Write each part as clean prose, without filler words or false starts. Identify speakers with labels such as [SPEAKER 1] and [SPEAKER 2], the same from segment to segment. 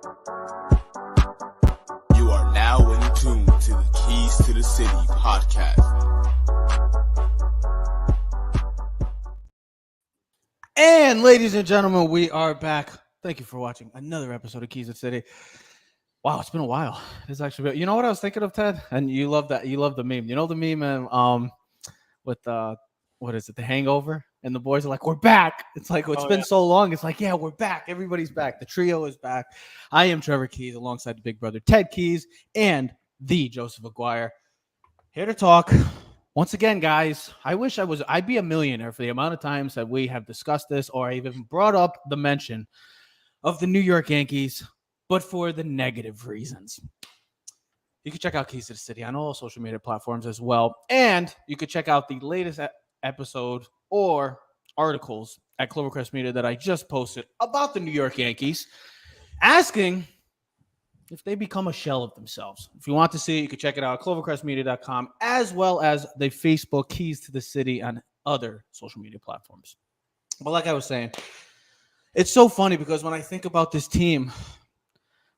[SPEAKER 1] You are now in tune to the Keys to the City podcast.
[SPEAKER 2] And ladies and gentlemen, we are back. Thank you for watching another episode of Keys to the City. Wow, it's been a while. It's actually, you know what I was thinking of, Ted? And you love that. You love the meme. You know the meme with what is it? The Hangover, and the boys are like, "We're back." It's like it's been so long. It's like, yeah, we're back. Everybody's back. The trio is back. I am Trevor Keys, alongside the big brother Ted Keys and the Joseph Aguirre, here to talk. Once again, guys, I'd be a millionaire for the amount of times that we have discussed this, or I've even brought up the mention of the New York Yankees, but for the negative reasons. You can check out Keys to the City on all social media platforms as well. And you can check out the latest episode or articles at Clovercrest Media that I just posted about the New York Yankees, asking if they become a shell of themselves. If you want to see it, you can check it out at clovercrestmedia.com, as well as the Facebook Keys to the City on other social media platforms. But like I was saying, it's so funny because when I think about this team,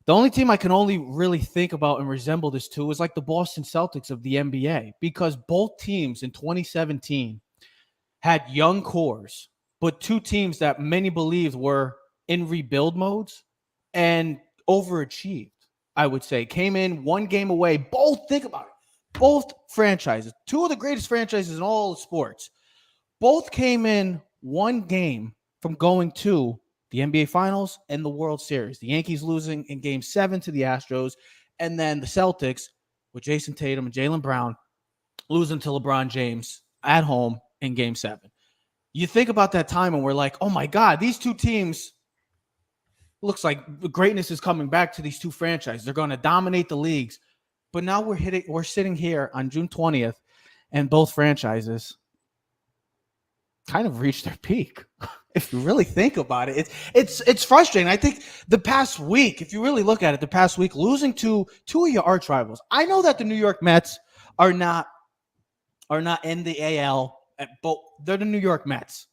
[SPEAKER 2] the only team I can only really think about and resemble this to is like the Boston Celtics of the NBA, because both teams in 2017 had young cores, but two teams that many believed were in rebuild modes and overachieved, I would say. Came in one game away. Both, think about it, both franchises, two of the greatest franchises in all of sports, both came in one game from going to the NBA Finals and the World Series. The Yankees losing in Game 7 to the Astros, and then the Celtics with Jason Tatum and Jaylen Brown losing to LeBron James at home in Game 7. You think about that time and we're like, oh my God, these two teams, looks like greatness is coming back to these two franchises. They're going to dominate the leagues. But now we're sitting here on June 20th, and both franchises kind of reached their peak. If you really think about it, it's frustrating. I think the past week, if you really look at it, the past week, losing to two of your arch rivals. I know that the New York Mets are not in the AL, but they're the New York Mets.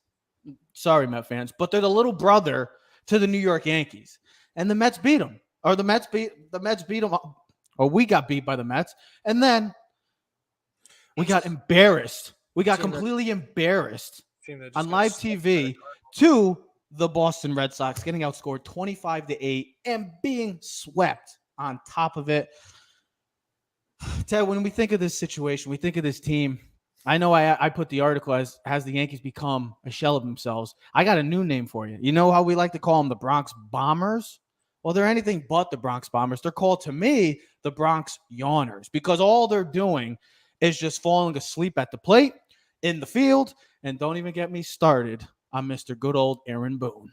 [SPEAKER 2] Sorry, Met fans, but they're the little brother to the New York Yankees, and the Mets beat them, or the Mets beat them, or we got beat by the Mets, and then we got embarrassed. We got completely embarrassed on live TV to the Boston Red Sox, getting outscored 25-8 and being swept on top of it. Ted, when we think of this situation, we think of this team. I know I put the article as has the Yankees become a shell of themselves. I got a new name for you. You know how we like to call them the Bronx Bombers? Well, they're anything but the Bronx Bombers. They're called, to me, the Bronx Yawners, because all they're doing is just falling asleep at the plate, in the field, and don't even get me started on Mr. Good Old Aaron Boone.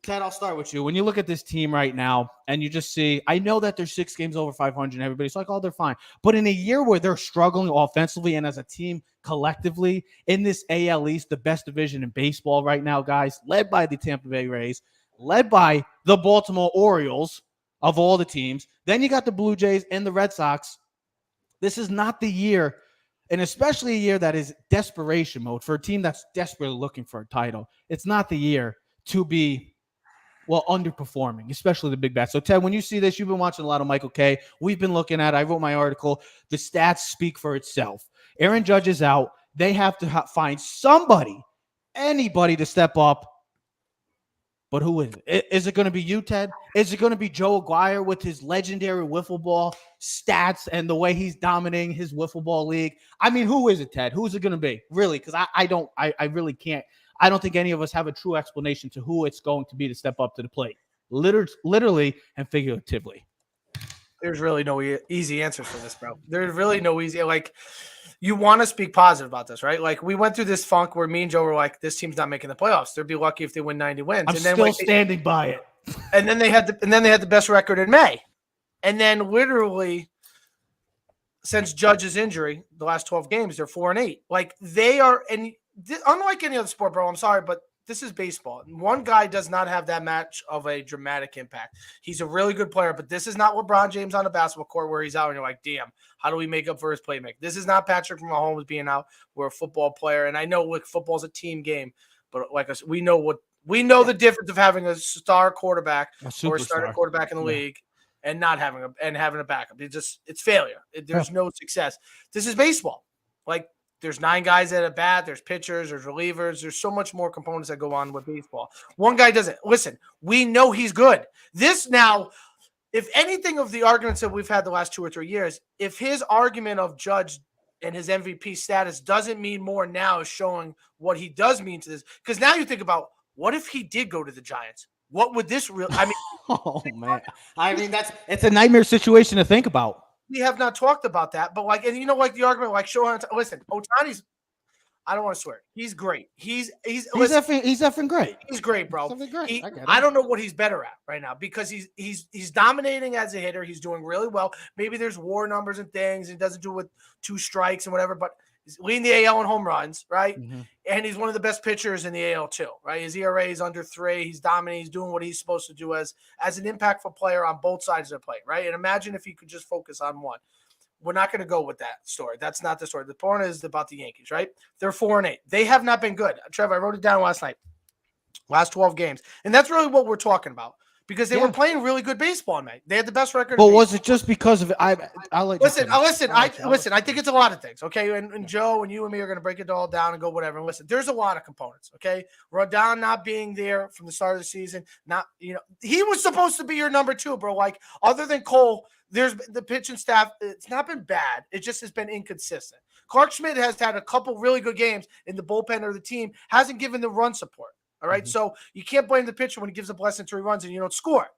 [SPEAKER 2] Ted, I'll start with you. When you look at this team right now and you just see, I know that they're 6 games over 500 and everybody's like, oh, they're fine. But in a year where they're struggling offensively and as a team collectively in this AL East, the best division in baseball right now, guys, led by the Tampa Bay Rays, led by the Baltimore Orioles of all the teams. Then you got the Blue Jays and the Red Sox. This is not the year, and especially a year that is desperation mode for a team that's desperately looking for a title. It's not the year to be, well, underperforming, especially the big bats. So, Ted, when you see this, you've been watching a lot of Michael Kay. We've been looking at it. I wrote my article. The stats speak for itself. Aaron Judge is out. They have to find somebody, anybody to step up. But who is it? Is it going to be you, Ted? Is it going to be Joe Aguirre with his legendary wiffle ball stats and the way he's dominating his wiffle ball league? I mean, who is it, Ted? Who is it going to be? Really? Because I really can't. I don't think any of us have a true explanation to who it's going to be to step up to the plate, literally and figuratively.
[SPEAKER 3] There's really no easy answers for this, bro. There's really no easy, like, you want to speak positive about this, right? Like, we went through this funk where me and Joe were like, this team's not making the playoffs. They'd be lucky if they win 90 wins.
[SPEAKER 2] I'm still standing by it.
[SPEAKER 3] And then they had the best record in May. And then literally, since Judge's injury, the last 12 games, they're 4-8. Like, they are, and unlike any other sport, bro, I'm sorry, but this is baseball. One guy does not have that much of a dramatic impact. He's a really good player, but this is not LeBron James on a basketball court where he's out and you're like, damn, how do we make up for his playmaking? This is not Patrick Mahomes being out. We're a football player, and I know, like, football's a team game, but like we know what We know the difference of having a star quarterback or a starting
[SPEAKER 2] superstar.
[SPEAKER 3] quarterback in the league and not having a backup. It's failure. There's no success. This is baseball. Like there's 9 guys at a bat, there's pitchers, there's relievers, there's so much more components that go on with baseball. One guy doesn't. Listen, we know he's good. This now, if anything of the arguments that we've had the last 2 or 3 years, if his argument of Judge and his MVP status doesn't mean more now, is showing what he does mean to this. Because now you think about, what if he did go to the Giants? What would this really? I mean,
[SPEAKER 2] oh man, I mean it's a nightmare situation to think about.
[SPEAKER 3] We have not talked about that, but like, and you know, like the argument, like listen, Ohtani's. I don't want to swear. He's great. He's
[SPEAKER 2] effing great.
[SPEAKER 3] He's great, bro.
[SPEAKER 2] He's great.
[SPEAKER 3] I don't know what he's better at right now because he's dominating as a hitter. He's doing really well. Maybe there's WAR numbers and things. He doesn't do it with 2 strikes and whatever, but he's leading the AL in home runs, right? Mm-hmm. And he's one of the best pitchers in the AL too, right? His ERA is under 3. He's dominating. He's doing what he's supposed to do as an impactful player on both sides of the plate, right? And imagine if he could just focus on one. We're not going to go with that story. That's not the story. The point is about the Yankees, right? They're 4-8. They have not been good. Trevor, I wrote it down last night. Last 12 games. And that's really what we're talking about because they were playing really good baseball in May. They had the best record.
[SPEAKER 2] But was it just because of it? I'll let
[SPEAKER 3] listen. I think it's a lot of things, okay? And Joe and you and me are going to break it all down and go whatever. And listen, there's a lot of components, okay? Rodon not being there from the start of the season, he was supposed to be your number 2, bro. Like, other than Cole, there's the pitching staff. It's not been bad. It just has been inconsistent. Clark Schmidt has had a couple really good games in the bullpen or the team, hasn't given the run support. All right. Mm-hmm. So you can't blame the pitcher when he gives up less than 3 runs and you don't score.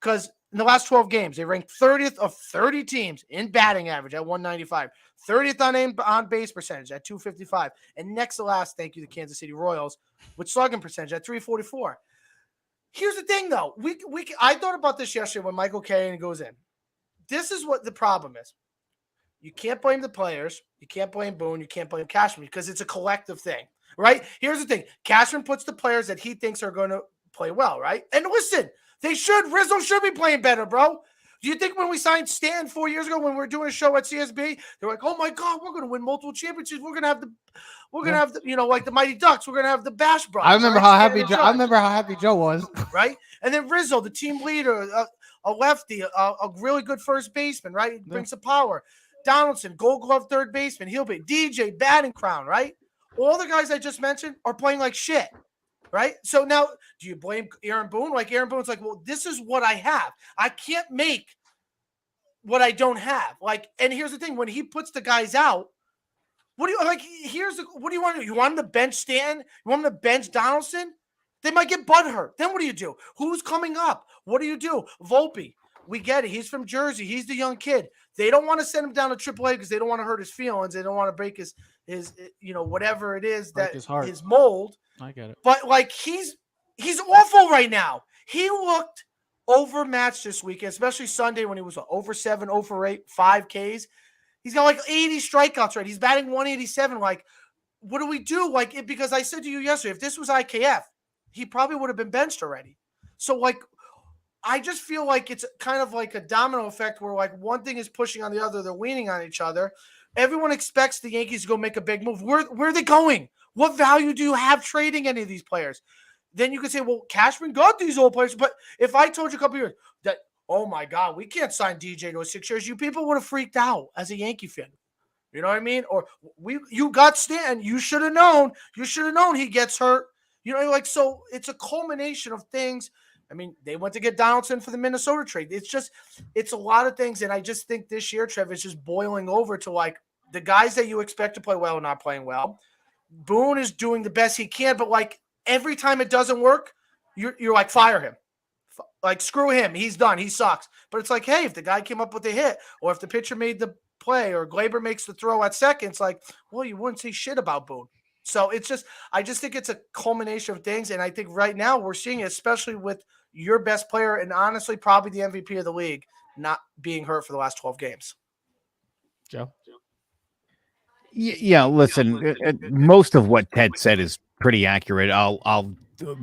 [SPEAKER 3] Because in the last 12 games, they ranked 30th of 30 teams in batting average at 195, 30th on base percentage at 255, and next to last, thank you, the Kansas City Royals, with slugging percentage at 344. Here's the thing, though. I thought about this yesterday when Michael Caine goes in. This is what the problem is. You can't blame the players. You can't blame Boone. You can't blame Cashman because it's a collective thing, right? Here's the thing. Cashman puts the players that he thinks are going to play well, right? And listen, they should. Rizzo should be playing better, bro. Do you think when we signed Stan 4 years ago when we were doing a show at CSB, they're like, oh my God, we're going to win multiple championships. We're going to have the like the Mighty Ducks. We're going to have the Bash Brothers.
[SPEAKER 2] I remember how happy Joe was.
[SPEAKER 3] Right? And then Rizzo, the team leader, a lefty, a really good first baseman, right? He brings some power. Donaldson, Gold Glove third baseman. He'll be DJ, batting crown, right? All the guys I just mentioned are playing like shit, right? So now, do you blame Aaron Boone? Like Aaron Boone's like, well, this is what I have. I can't make what I don't have. Like, and here's the thing: when he puts the guys out, what do you want to do? You want him to bench Stanton? You want him to bench Donaldson? They might get butthurt. Then what do you do? Who's coming up? What do you do? Volpe. We get it. He's from Jersey. He's the young kid. They don't want to send him down to AAA because they don't want to hurt his feelings. They don't want to break his whatever it is that his mold.
[SPEAKER 2] I get it.
[SPEAKER 3] But like he's awful right now. He looked overmatched this weekend, especially Sunday when he was over 7, over 8, 5 Ks. He's got like 80 strikeouts, right? He's batting 187. Like, what do we do? Like, because I said to you yesterday, if this was IKF, he probably would have been benched already. So like, I just feel like it's kind of like a domino effect where like one thing is pushing on the other. They're leaning on each other. Everyone expects the Yankees to go make a big move. Where are they going? What value do you have trading any of these players? Then you could say, well, Cashman got these old players. But if I told you a couple years that, oh my God, we can't sign DJ to 6 years, you people would have freaked out as a Yankee fan. You know what I mean? Or you got Stan. You should have known. You should have known he gets hurt. You know, like, so it's a culmination of things. I mean, they went to get Donaldson for the Minnesota trade. It's a lot of things. And I just think this year, Trev, is just boiling over to like the guys that you expect to play well are not playing well. Boone is doing the best he can, but like every time it doesn't work, you're like, fire him. Like, screw him. He's done. He sucks. But it's like, hey, if the guy came up with a hit or if the pitcher made the play or Glaber makes the throw at second, it's like, well, you wouldn't say shit about Boone. So I just think it's a culmination of things. And I think right now we're seeing it, especially with your best player and honestly probably the MVP of the league not being hurt for the last 12 games.
[SPEAKER 2] Joe?
[SPEAKER 4] Yeah, listen, most of what Ted said is pretty accurate. I'll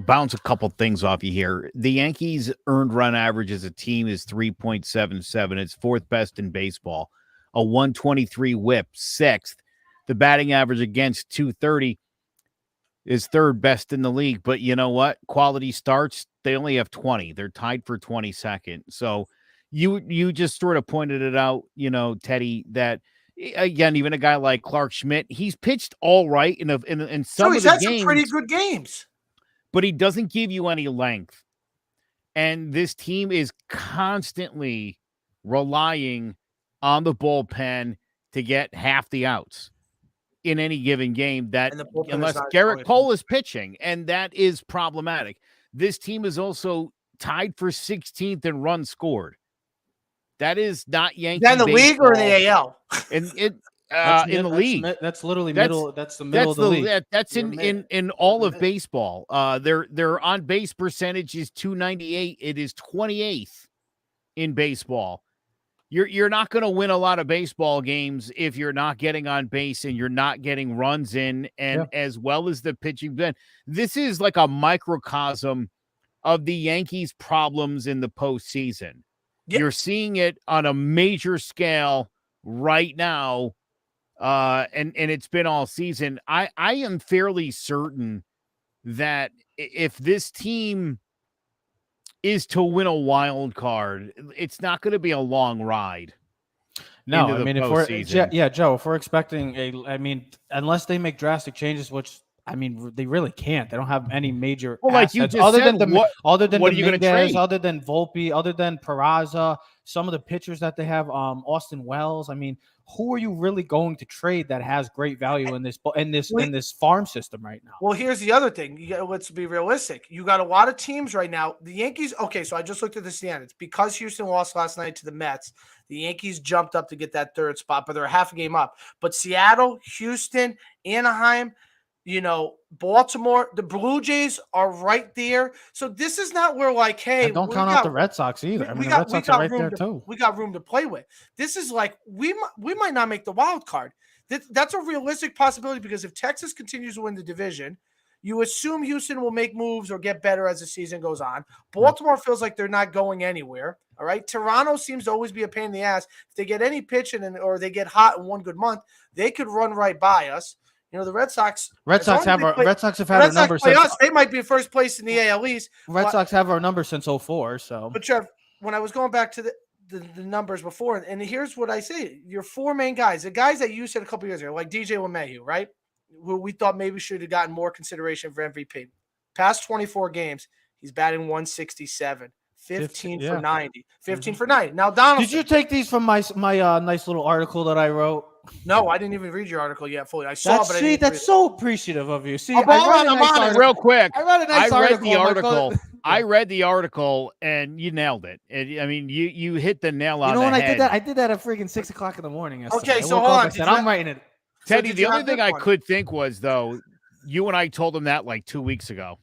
[SPEAKER 4] bounce a couple things off you here. The Yankees' earned run average as a team is 3.77. It's 4th best in baseball. A 123 whip, 6th. The batting average against 230. is third best in the league. But you know what? Quality starts, they only have 20. They're tied for 22nd. So you just sort of pointed it out, Teddy, that again, even a guy like Clark Schmidt, he's pitched all right in some
[SPEAKER 3] he's
[SPEAKER 4] of the
[SPEAKER 3] had
[SPEAKER 4] games,
[SPEAKER 3] some pretty good games,
[SPEAKER 4] but he doesn't give you any length. And this team is constantly relying on the bullpen to get half the outs in any given game, that unless Garrett Cole is pitching, and that is problematic. This team is also tied for 16th in runs scored. That is not Yankee
[SPEAKER 3] baseball. In the
[SPEAKER 4] baseball.
[SPEAKER 3] league or in the AL?
[SPEAKER 4] In the league.
[SPEAKER 2] That's literally middle. That's the middle of the league.
[SPEAKER 4] That's in all of baseball. Their on base percentage is 298. It is 28th in baseball. You're not going to win a lot of baseball games if you're not getting on base and you're not getting runs in, and as well as the pitching. This is like a microcosm of the Yankees' problems in the postseason. Yep. You're seeing it on a major scale right now, and it's been all season. I am fairly certain that if this team is to win a wild card, it's not going to be a long ride.
[SPEAKER 2] No, I mean, Joe, if we're expecting unless they make drastic changes, which they really can't. They don't have any major
[SPEAKER 4] like you just
[SPEAKER 2] other
[SPEAKER 4] said,
[SPEAKER 2] than
[SPEAKER 4] what are you going to trade?
[SPEAKER 2] Other than Volpe, other than Peraza, some of the pitchers that they have, Austin Wells. Who are you really going to trade that has great value in this farm system right now?
[SPEAKER 3] Well, here's the other thing. Let's be realistic. You got a lot of teams right now. The Yankees. Okay, so I just looked at the standings. Because Houston lost last night to the Mets, the Yankees jumped up to get that third spot, but they're a half a game up. But Seattle, Houston, Anaheim, Baltimore, the Blue Jays are right there. So this is not where hey,
[SPEAKER 2] and don't count out the Red Sox either. The Red Sox are right there too.
[SPEAKER 3] We got room to play with. This is we might not make the wild card. That's a realistic possibility, because if Texas continues to win the division, you assume Houston will make moves or get better as the season goes on. Baltimore feels like they're not going anywhere. All right. Toronto seems to always be a pain in the ass. If they get any pitching or they get hot in one good month, they could run right by us. The Red Sox.
[SPEAKER 2] Red Sox have our number since
[SPEAKER 3] us. They might be in first place in the AL East.
[SPEAKER 2] Red Sox have our number since 2004. So,
[SPEAKER 3] but Trev, when I was going back to the numbers before, and here's what I say: your four main guys, the guys that you said a couple years ago, like DJ LeMahieu, right? Who we thought maybe should have gotten more consideration for MVP. Past 24 games, he's batting 167. 15 for 90. 15 for 90. Now, Donaldson.
[SPEAKER 2] Did you take these from my nice little article that I wrote?
[SPEAKER 3] No, I didn't even read your article yet fully. I saw, but I didn't
[SPEAKER 2] that's so appreciative of you. See,
[SPEAKER 3] I'm on it
[SPEAKER 4] real quick.
[SPEAKER 2] I read the article.
[SPEAKER 4] I read the article, and you nailed it. You hit the nail on the head.
[SPEAKER 2] When I did that? I did that at freaking 6 o'clock in the morning yesterday.
[SPEAKER 3] Okay, so hold on.
[SPEAKER 2] I said, I'm writing it.
[SPEAKER 4] Teddy, the only thing I could think was, though, you and I told him that like 2 weeks ago.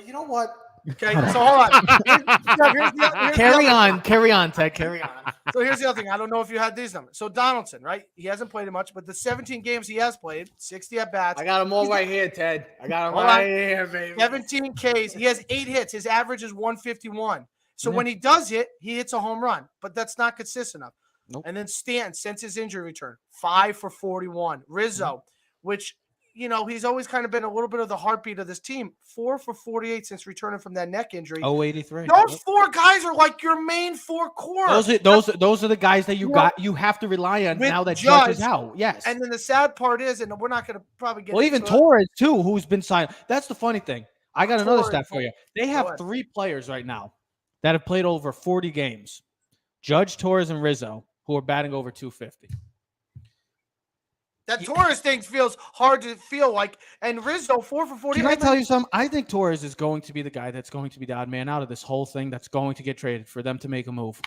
[SPEAKER 3] You know what? Okay, so hold on.
[SPEAKER 2] Carry on, Ted. Carry on.
[SPEAKER 3] So here's the other thing. I don't know if you had these numbers. So Donaldson, right? He hasn't played much, but the 17 games he has played, 60 at bats.
[SPEAKER 2] I got them all right here, Ted. I got them right here, baby.
[SPEAKER 3] 17 Ks. He has 8 hits. His average is 151. So when he does hit, he hits a home run, but that's not consistent enough.
[SPEAKER 2] Nope.
[SPEAKER 3] And then Stanton, since his injury return, 5 for 41. Rizzo, which he's always kind of been a little bit of the heartbeat of this team. 4 for 48 since returning from that neck injury.
[SPEAKER 2] 083.
[SPEAKER 3] Those 4 guys are like your main 4 core.
[SPEAKER 2] Those are the guys that you have to rely on now that Judge is out. Yes.
[SPEAKER 3] And then the sad part is, and we're not going to probably get
[SPEAKER 2] even Torres too, who's been signed. That's the funny thing. I got another stat for you. They have 3 players right now that have played over 40 games. Judge, Torres, and Rizzo, who are batting over 250.
[SPEAKER 3] That Torres thing feels hard to feel like. And Rizzo, 4 for 40.
[SPEAKER 2] Can I tell you something? I think Torres is going to be the guy that's going to be the odd man out of this whole thing that's going to get traded for them to make a move.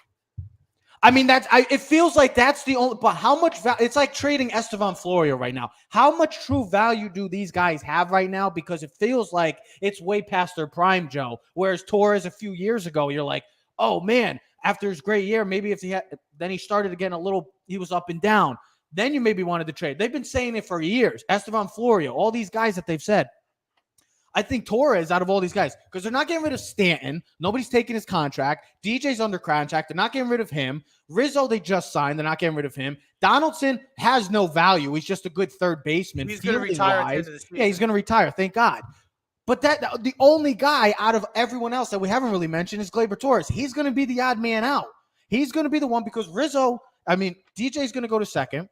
[SPEAKER 2] It feels like that's the only – but how much – it's like trading Estevan Florial right now. How much true value do these guys have right now? Because it feels like it's way past their prime, Joe. Whereas Torres a few years ago, you're like, oh, man, after his great year, maybe if then he started again he was up and down. Then you maybe wanted to trade. They've been saying it for years. Estevan Florial, all these guys that they've said. I think Torres out of all these guys, because they're not getting rid of Stanton. Nobody's taking his contract. DJ's under contract. They're not getting rid of him. Rizzo, they just signed. They're not getting rid of him. Donaldson has no value. He's just a good third baseman.
[SPEAKER 3] He's going to retire at the end of the season.
[SPEAKER 2] Yeah, he's going to retire. Thank God. But the only guy out of everyone else that we haven't really mentioned is Gleyber Torres. He's going to be the odd man out. He's going to be the one because DJ's going to go to second.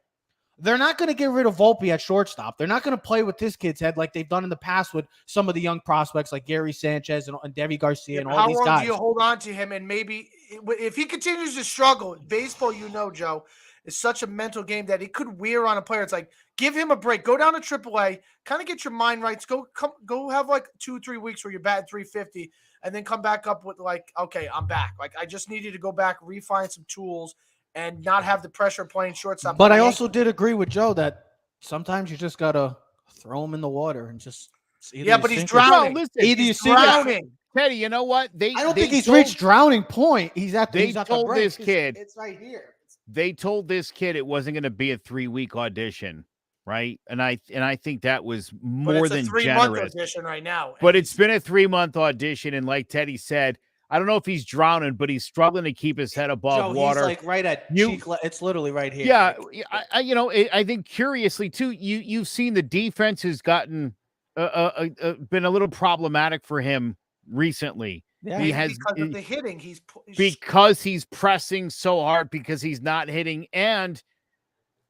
[SPEAKER 2] They're not going to get rid of Volpe at shortstop. They're not going to play with this kid's head like they've done in the past with some of the young prospects like Gary Sanchez and Debbie Garcia and all these guys.
[SPEAKER 3] How long do you hold on to him? And maybe if he continues to struggle, baseball, Joe, is such a mental game that it could wear on a player. It's like, give him a break. Go down to AAA, kind of get your mind right. Go have like 2-3 weeks where you're batting 350 and then come back up with like, okay, I'm back. Like, I just needed to go back, refine some tools, and not have the pressure of playing shortstop.
[SPEAKER 2] But I also did agree with Joe that sometimes you just got to throw him in the water and just
[SPEAKER 3] but he's drowning.
[SPEAKER 4] No, listen,
[SPEAKER 2] either
[SPEAKER 3] he's
[SPEAKER 2] you
[SPEAKER 3] drowning.
[SPEAKER 4] Teddy, you know what?
[SPEAKER 2] I don't think he's reached drowning point. He's at the break.
[SPEAKER 4] This kid.
[SPEAKER 2] It's right here.
[SPEAKER 4] They told this kid it wasn't going to be a 3-week audition, right? And I think that was more than generous. It's a 3-month
[SPEAKER 3] audition right now.
[SPEAKER 4] But it's been a 3-month audition, and like Teddy said, I don't know if he's drowning, but he's struggling to keep his head above water.
[SPEAKER 2] He's like right at cheek. It's literally right here.
[SPEAKER 4] Yeah, I think curiously too, you've seen the defense has gotten been a little problematic for him recently.
[SPEAKER 2] Yeah,
[SPEAKER 3] because of the hitting.
[SPEAKER 4] Because he's pressing so hard because he's not hitting. And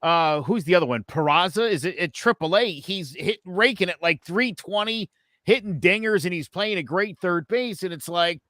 [SPEAKER 4] who's the other one? Peraza is at AAA. He's raking it like 320, hitting dingers, and he's playing a great third base. And it's like,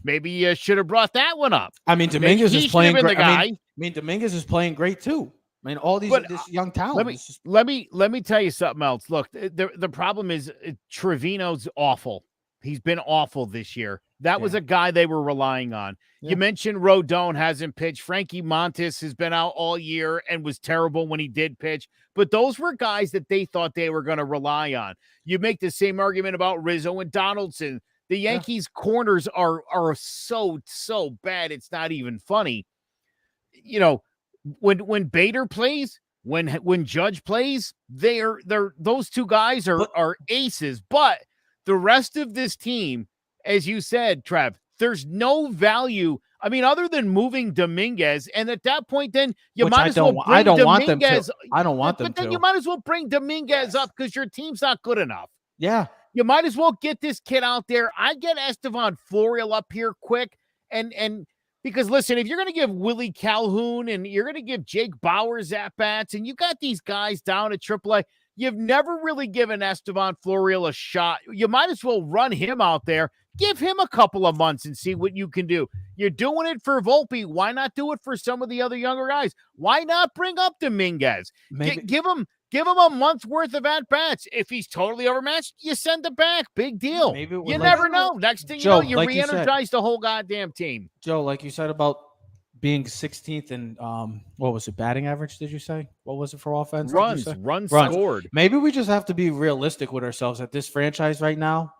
[SPEAKER 4] maybe you should have brought that one up.
[SPEAKER 2] I mean, Dominguez is playing great. I mean, Dominguez is playing great too. I mean, all this young talent.
[SPEAKER 4] Let me tell you something else. Look, the problem is Trevino's awful. He's been awful this year. That was a guy they were relying on. Yeah. You mentioned Rodon hasn't pitched. Frankie Montes has been out all year and was terrible when he did pitch. But those were guys that they thought they were going to rely on. You make the same argument about Rizzo and Donaldson. The Yankees' corners are so bad. It's not even funny. You know, when Bader plays, when Judge plays, they're those two guys are aces. But the rest of this team, as you said, Trev, there's no value. I mean, other than moving Dominguez, and at that point, then you might as well bring Dominguez.
[SPEAKER 2] I don't want them to.
[SPEAKER 4] But then you might as well bring Dominguez up because your team's not good enough.
[SPEAKER 2] Yeah.
[SPEAKER 4] You might as well get this kid out there. I get Estevan Florial up here quick. And because, listen, if you're going to give Willie Calhoun and you're going to give Jake Bowers at-bats, and you got these guys down at AAA, you've never really given Estevan Florial a shot. You might as well run him out there. Give him a couple of months and see what you can do. You're doing it for Volpe. Why not do it for some of the other younger guys? Why not bring up Dominguez? Give him a month's worth of at-bats. If he's totally overmatched, you send him back. Big deal. You never know. Next thing
[SPEAKER 2] Joe,
[SPEAKER 4] you know, you re-energize the whole goddamn team.
[SPEAKER 2] Joe, like you said about being 16th in, what was it, batting average, did you say? What was it for offense?
[SPEAKER 4] Runs scored.
[SPEAKER 2] Maybe we just have to be realistic with ourselves at this franchise right now.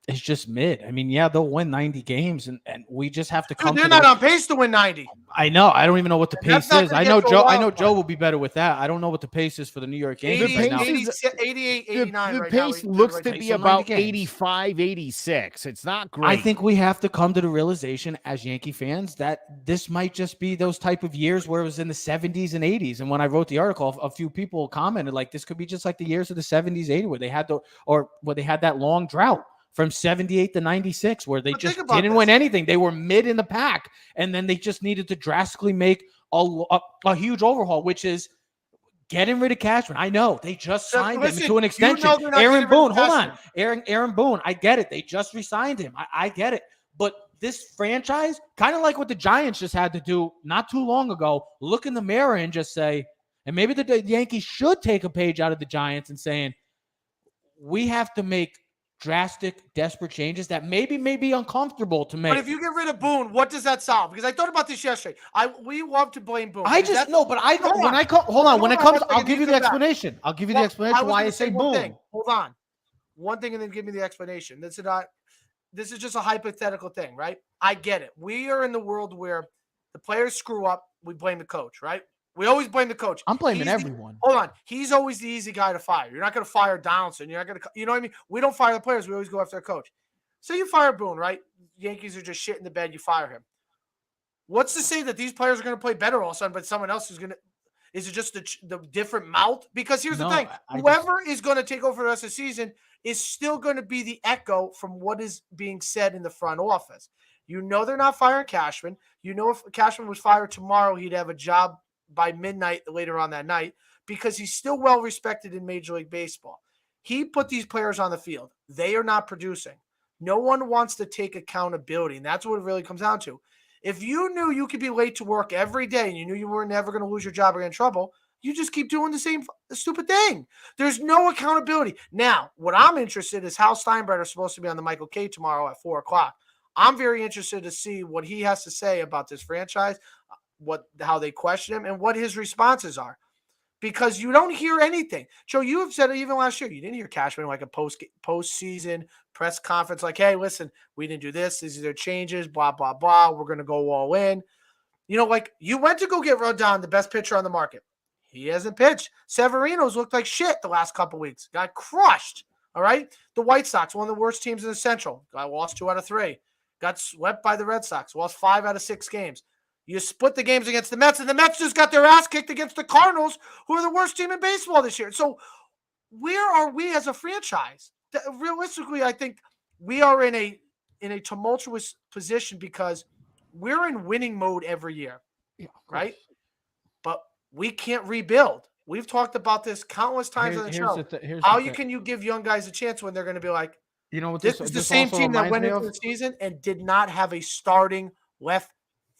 [SPEAKER 2] It's just mid. I mean, yeah, they'll win 90 games, and we just have to come.
[SPEAKER 3] They're not on pace to win 90.
[SPEAKER 2] I know. I don't even know what the pace is. I know Joe will be better with that. I don't know what the pace is for the New York Yankees right now.
[SPEAKER 3] 88, 89
[SPEAKER 4] the
[SPEAKER 3] right
[SPEAKER 4] pace
[SPEAKER 3] now.
[SPEAKER 4] looks to be about 85, 86. It's not great.
[SPEAKER 2] I think we have to come to the realization as Yankee fans that this might just be those type of years where it was in the 70s and 80s. And when I wrote the article, a few people commented like this could be just like the years of the 70s, 80s where they had that long drought. From 78 to 96, where they just didn't win anything. They were mid in the pack, and then they just needed to drastically make a huge overhaul, which is getting rid of Cashman. I know. They just signed him to an extension. Aaron Boone, hold on. Aaron Boone, I get it. They just re-signed him. I get it. But this franchise, kind of like what the Giants just had to do not too long ago, look in the mirror and just say, and maybe the Yankees should take a page out of the Giants and saying, we have to make drastic, desperate changes that may be uncomfortable to make.
[SPEAKER 3] But if you get rid of Boone, what does that solve? Because I thought about this yesterday. We love to blame Boone.
[SPEAKER 2] I'll give you the explanation. I'll give you the explanation why I say Boone.
[SPEAKER 3] Hold on. One thing and then give me the explanation. This is just a hypothetical thing, right? I get it. We are in the world where the players screw up, we blame the coach, right? We always blame the coach.
[SPEAKER 2] I'm blaming
[SPEAKER 3] He's
[SPEAKER 2] everyone.
[SPEAKER 3] Hold on. He's always the easy guy to fire. You're not going to fire Donaldson. You're not going to, you know what I mean? We don't fire the players. We always go after the coach. So you fire Boone, right? Yankees are just shit in the bed. You fire him. What's to say that these players are going to play better all of a sudden, but someone else is going to, is it just the different mouth? Because here's the thing. Whoever is going to take over the rest of the season is still going to be the echo from what is being said in the front office. You know they're not firing Cashman. You know if Cashman was fired tomorrow, he'd have a job by midnight later on that night because he's still well respected in Major League Baseball. He put these players on the field. They are not producing. No one wants to take accountability, and that's what it really comes down to. If you knew you could be late to work every day and you knew you were never going to lose your job or get in trouble, you just keep doing the same stupid thing. There's no accountability. Now, what I'm interested in is how Steinbrenner is supposed to be on the Michael K tomorrow at 4 o'clock. I'm very interested to see what he has to say about this franchise, how they question him, and what his responses are. Because you don't hear anything. Joe, you have said it even last year. You didn't hear Cashman like a postseason press conference like, hey, listen, we didn't do this. These are their changes, blah, blah, blah. We're going to go all in. You know, like you went to go get Rodon, the best pitcher on the market. He hasn't pitched. Severino's looked like shit the last couple of weeks. Got crushed. All right. The White Sox, one of the worst teams in the Central. Got lost 2 out of 3. Got swept by the Red Sox. Lost 5 out of 6 games. You split the games against the Mets, and the Mets just got their ass kicked against the Cardinals, who are the worst team in baseball this year. So where are we as a franchise? Realistically, I think we are in a tumultuous position because we're in winning mode every year, right? But we can't rebuild. We've talked about this countless times on the show. How can you give young guys a chance when they're going to be like,
[SPEAKER 2] you know what?
[SPEAKER 3] This is the same team that went into the season and did not have a starting left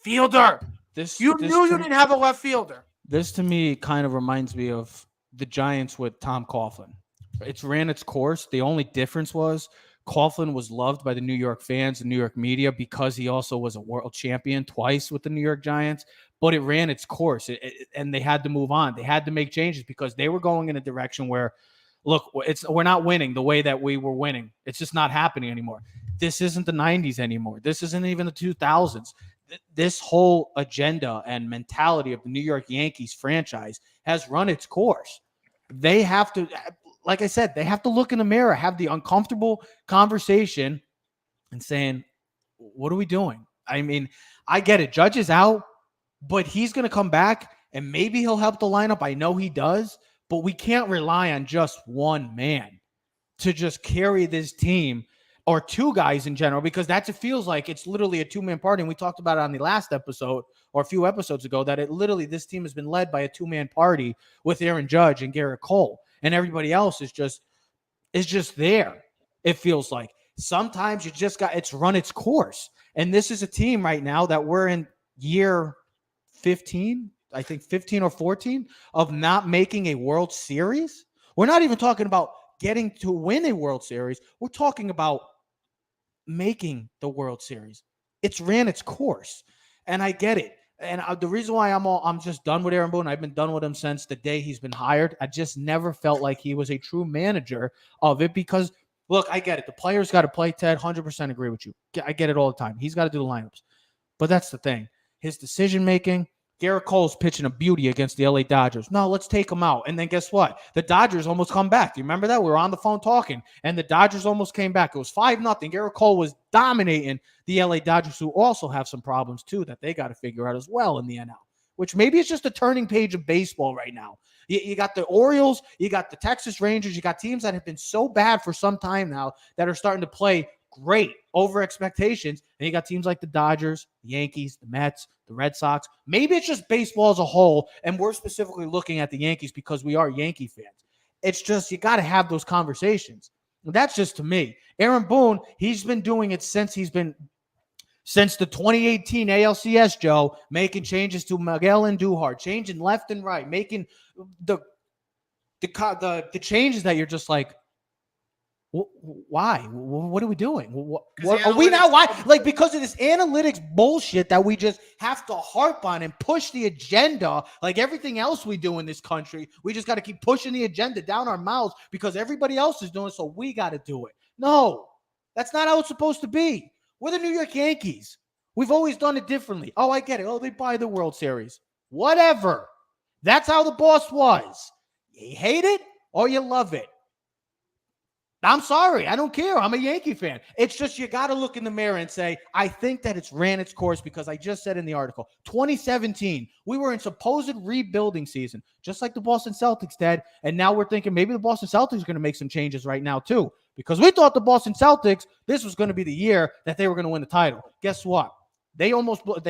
[SPEAKER 3] fielder. You knew you didn't have a left fielder.
[SPEAKER 2] This to me kind of reminds me of the Giants with Tom Coughlin. It's ran its course. The only difference was Coughlin was loved by the New York fans and New York media because he also was a world champion twice with the New York Giants. But it ran its course, and they had to move on. They had to make changes because they were going in a direction where, look, we're not winning the way that we were winning. It's just not happening anymore. This isn't the 90s anymore. This isn't even the 2000s. This whole agenda and mentality of the New York Yankees franchise has run its course. They have to, like I said, they have to look in the mirror, have the uncomfortable conversation and saying, what are we doing? I mean, I get it. Judge is out, but he's going to come back and maybe he'll help the lineup. I know he does, but we can't rely on just one man to just carry this team or 2 guys in general, because it feels like it's literally a 2-man party. And we talked about it on the last episode or a few episodes ago that this team has been led by a 2-man party with Aaron Judge and Garrett Cole, and everybody else is just there. It feels like sometimes it's run its course. And this is a team right now that we're in year 15, I think 15 or 14 of not making a World Series. We're not even talking about getting to win a World Series. We're talking about making the World Series. It's ran its course, and I get it. And the reason why I'm just done with Aaron Boone, I've been done with him since the day he's been hired. I just never felt like he was a true manager of it because, look, I get it. The players got to play, Ted. 100% agree with you. I get it all the time. He's got to do the lineups. But that's the thing. His decision-making, Garrett Cole's pitching a beauty against the LA Dodgers. No, let's take him out. And then guess what? The Dodgers almost come back. Do you remember that? We were on the phone talking, and the Dodgers almost came back. It was 5-0. Garrett Cole was dominating the LA Dodgers, who also have some problems, too, that they got to figure out as well in the NL, which maybe it's just a turning page of baseball right now. You got the Orioles, you got the Texas Rangers, you got teams that have been so bad for some time now that are starting to play great over expectations. And you got teams like the Dodgers, the Yankees, the Mets, the Red Sox. Maybe it's just baseball as a whole, and we're specifically looking at the Yankees because we are Yankee fans. It's just you got to have those conversations. That's just to me. Aaron Boone, he's been doing it since the 2018 ALCS, Joe, making changes to Miguel Andujar, changing left and right, making the changes that you're just like, why? What are we doing? What are we now? Why? Like, because of this analytics bullshit that we just have to harp on and push the agenda like everything else we do in this country. We just got to keep pushing the agenda down our mouths because everybody else is doing it, so we got to do it. No, that's not how it's supposed to be. We're the New York Yankees. We've always done it differently. Oh, I get it. Oh, they buy the World Series. Whatever. That's how the boss was. You hate it or you love it. I'm sorry. I don't care. I'm a Yankee fan. It's just you got to look in the mirror and say, I think that it's ran its course because I just said in the article, 2017, we were in supposed rebuilding season, just like the Boston Celtics did. And now we're thinking maybe the Boston Celtics are going to make some changes right now too, because we thought the Boston Celtics, this was going to be the year that they were going to win the title. Guess what? They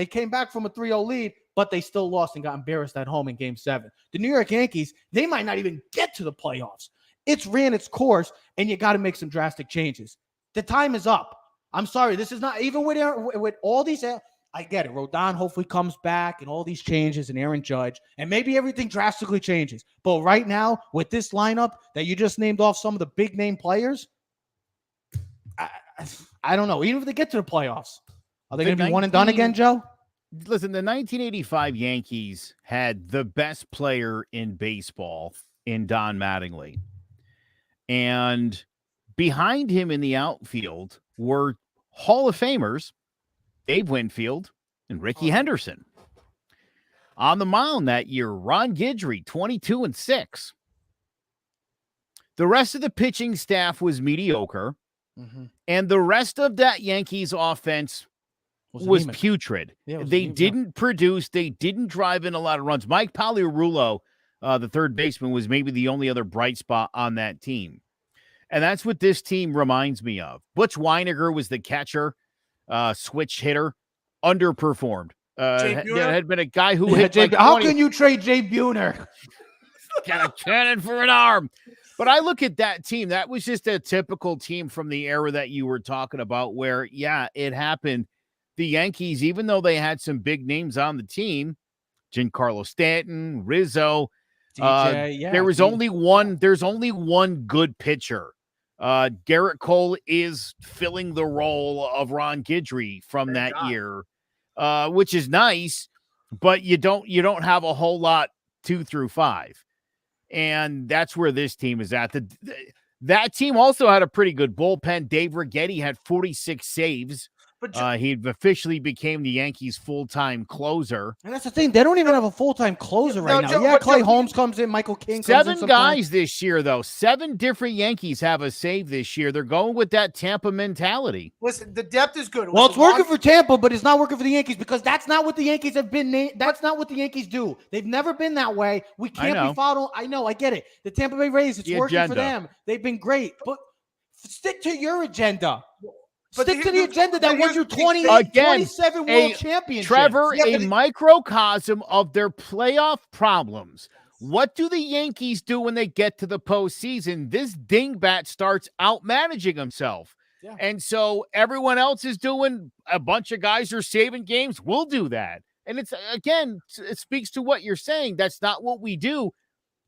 [SPEAKER 2] came back from a 3-0 lead, but they still lost and got embarrassed at home in Game 7. The New York Yankees, they might not even get to the playoffs. It's ran its course, and you got to make some drastic changes. The time is up. I'm sorry. This is not even with all these. I get it. Rodon hopefully comes back and all these changes and Aaron Judge, and maybe everything drastically changes. But right now, with this lineup that you just named off some of the big name players, I don't know. Even if they get to the playoffs, are they going to be one and done again, Joe?
[SPEAKER 4] Listen, the 1985 Yankees had the best player in baseball in Don Mattingly. And behind him in the outfield were Hall of Famers, Dave Winfield and Ricky Henderson. On the mound that year, Ron Guidry, 22-6. The rest of the pitching staff was mediocre, and the rest of that Yankees offense was putrid. Yeah, they didn't produce. They didn't drive in a lot of runs. Mike Pagliarulo, the third baseman, was maybe the only other bright spot on that team. And that's what this team reminds me of. Butch Weiniger was the catcher, switch hitter, underperformed. There had been a guy who hit like 20.
[SPEAKER 2] How can you trade Jay Buhner?
[SPEAKER 4] Got a cannon for an arm. But I look at that team. That was just a typical team from the era that you were talking about where, yeah, it happened. The Yankees, even though they had some big names on the team, Giancarlo Stanton, Rizzo, DJ, there's only one good pitcher. Garrett Cole is filling the role of Ron Guidry from that year, which is nice, but you don't have a whole lot 2 through 5. And that's where this team is at. That team also had a pretty good bullpen. Dave Righetti had 46 saves. But he officially became the Yankees' full-time closer.
[SPEAKER 2] And that's the thing. They don't even have a full-time closer right now. Clay Holmes comes in. Michael King comes in.
[SPEAKER 4] 7 guys this year, though. 7 different Yankees have a save this year. They're going with that Tampa mentality.
[SPEAKER 3] Listen, the depth is good.
[SPEAKER 2] Well, it's working for Tampa, but it's not working for the Yankees because that's not what the Yankees have been. That's not what the Yankees do. They've never been that way. We can't be following. I know. I get it. The Tampa Bay Rays, it's working for them. They've been great. But stick to your agenda. But stick to the agenda that won you 27 world championships.
[SPEAKER 4] Trevor, a microcosm of their playoff problems. What do the Yankees do when they get to the postseason? This dingbat starts out-managing himself. Yeah. And so everyone else is doing, a bunch of guys are saving games. We'll do that. And it's, again, it speaks to what you're saying. That's not what we do.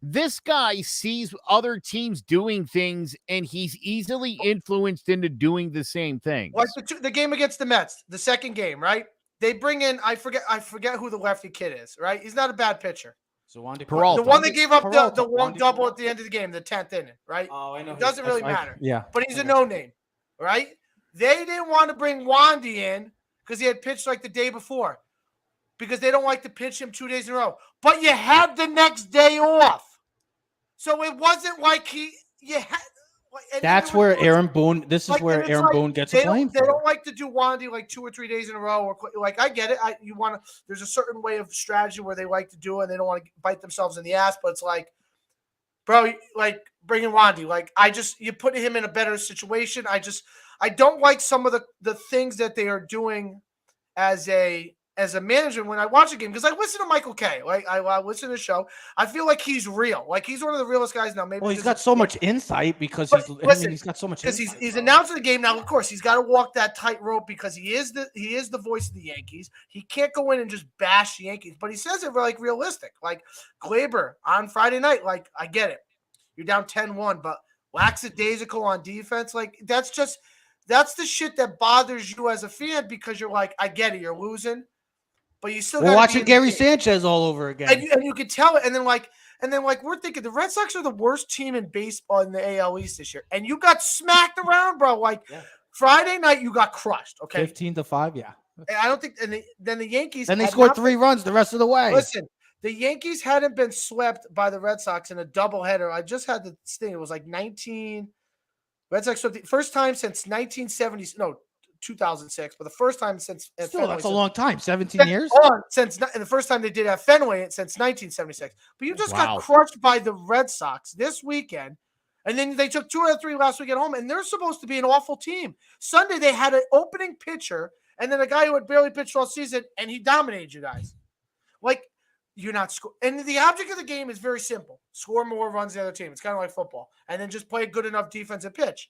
[SPEAKER 4] This guy sees other teams doing things, and he's easily influenced into doing the same thing.
[SPEAKER 3] Like the game against the Mets, the second game, right? They bring in, I forget who the lefty kid is, right? He's not a bad pitcher.
[SPEAKER 2] Peralta.
[SPEAKER 3] The one that gave up the one double at the end of the game, the 10th inning, right?
[SPEAKER 2] Oh, I know.
[SPEAKER 3] It doesn't really matter.
[SPEAKER 2] Yeah.
[SPEAKER 3] But he's a no-name, right? They didn't want to bring Wandy in because he had pitched like the day before because they don't like to pitch him 2 days in a row. But you had the next day off. So it wasn't like
[SPEAKER 2] that's where Aaron Boone. This is where Aaron Boone gets blamed.
[SPEAKER 3] They don't like to do Wandy like 2 or 3 days in a row, or like I get it. There's a certain way of strategy where they like to do it, and they don't want to bite themselves in the ass. But it's like, bro, like bringing Wandy, like you put him in a better situation. I don't like some of the things that they are doing as a manager when I watch a game, because I listen to Michael Kay. Like I listen to the show. I feel like he's real. Like he's one of the realest guys now. Maybe
[SPEAKER 2] he's got so much insight because he's got so much insight.
[SPEAKER 3] He's announcing the game now. Of course, he's got to walk that tightrope because he is the voice of the Yankees. He can't go in and just bash the Yankees, but he says it like realistic. Like Glaber on Friday night. Like I get it. You're down 10-1, but lackadaisical on defense. Like that's the shit that bothers you as a fan because you're like, I get it. You're losing. But you still
[SPEAKER 2] we're watching Gary Sanchez all over again,
[SPEAKER 3] and you could tell it. And then we're thinking the Red Sox are the worst team in baseball in the AL East this year, and you got smacked around, bro. Friday night, you got crushed. Okay,
[SPEAKER 2] 15-5, yeah.
[SPEAKER 3] And I don't think, and then the Yankees.
[SPEAKER 2] And they scored 3 runs the rest of the way.
[SPEAKER 3] Listen, The Yankees hadn't been swept by the Red Sox in a doubleheader. I just had the thing. It was like 19. Red Sox swept the first time since 1970. No, 2006. But the first time since
[SPEAKER 2] Still,
[SPEAKER 3] Fenway,
[SPEAKER 2] that's a long time. 17 years.
[SPEAKER 3] And the first time they did at Fenway since 1976. But you just got
[SPEAKER 4] Wow.
[SPEAKER 3] crushed by the Red Sox this weekend. And then they took 2 out of 3 last week at home, and they're supposed to be an awful team. Sunday, they had an opening pitcher, and then a guy who had barely pitched all season, and he dominated you guys. Like, you're not scoring. And the object of the game is very simple. Score more runs than the other team. It's kind of like football. And then just play a good enough defensive pitch.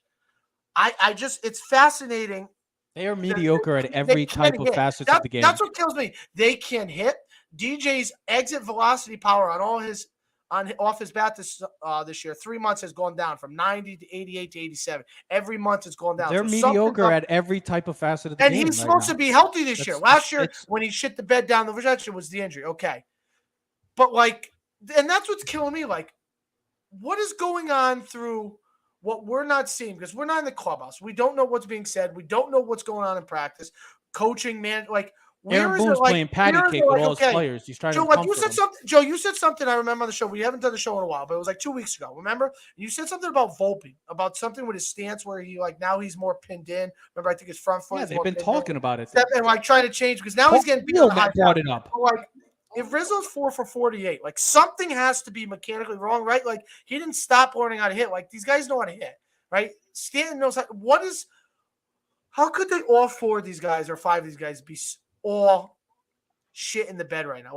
[SPEAKER 3] It's fascinating.
[SPEAKER 2] They are mediocre at every type of facets of the game.
[SPEAKER 3] That's what kills me. They can hit. DJ's exit velocity power on off his bat this year, 3 months has gone down from 90 to 88 to 87. Every month it's gone down.
[SPEAKER 2] They're mediocre at every type of facet of the game.
[SPEAKER 3] And he's supposed to be healthy this year. Last year, when he shit the bed down, the rejection was the injury. Okay. But and that's what's killing me. Like, what is going on through what we're not seeing? Because we're not in the clubhouse. We don't know what's being said. We don't know what's going on in practice. Coaching, man,
[SPEAKER 2] Aaron Boone's playing patty cake with all his players. He's trying to
[SPEAKER 3] you said something. Joe, you said something I remember on the show. We haven't done the show in a while, but it was like 2 weeks ago. Remember? You said something about Volpe, about something with his stance where he now he's more pinned in. Remember, I think his front foot.
[SPEAKER 2] Yeah, they've been talking about it.
[SPEAKER 3] And trying to change because now he's getting beat on the high
[SPEAKER 2] brought it up.
[SPEAKER 3] If Rizzo's 4 for 48, something has to be mechanically wrong, right? He didn't stop learning how to hit. These guys know how to hit, right? Stanton knows how could they all 4 of these guys or 5 of these guys be all shit in the bed right now?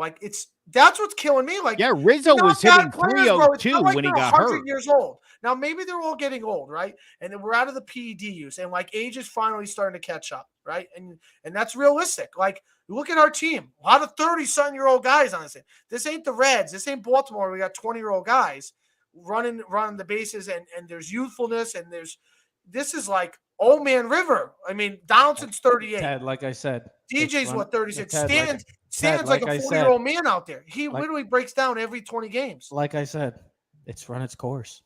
[SPEAKER 3] That's what's killing me.
[SPEAKER 4] Rizzo was hitting 302 when he got hurt.
[SPEAKER 3] Years old. Now maybe they're all getting old, right? And then we're out of the PED use, and age is finally starting to catch up, right? And that's realistic. Look at our team. A lot of 30-something-year-old guys on this thing. This ain't the Reds. This ain't Baltimore. We got 20-year-old guys running the bases, and there's youthfulness, and this is like old man River. I mean, Donaldson's 38.
[SPEAKER 2] Ted, like I said.
[SPEAKER 3] DJ's 36.
[SPEAKER 2] Ted,
[SPEAKER 3] Stan's like a 40-year-old man out there. He literally breaks down every 20 games.
[SPEAKER 2] Like I said, it's run its course.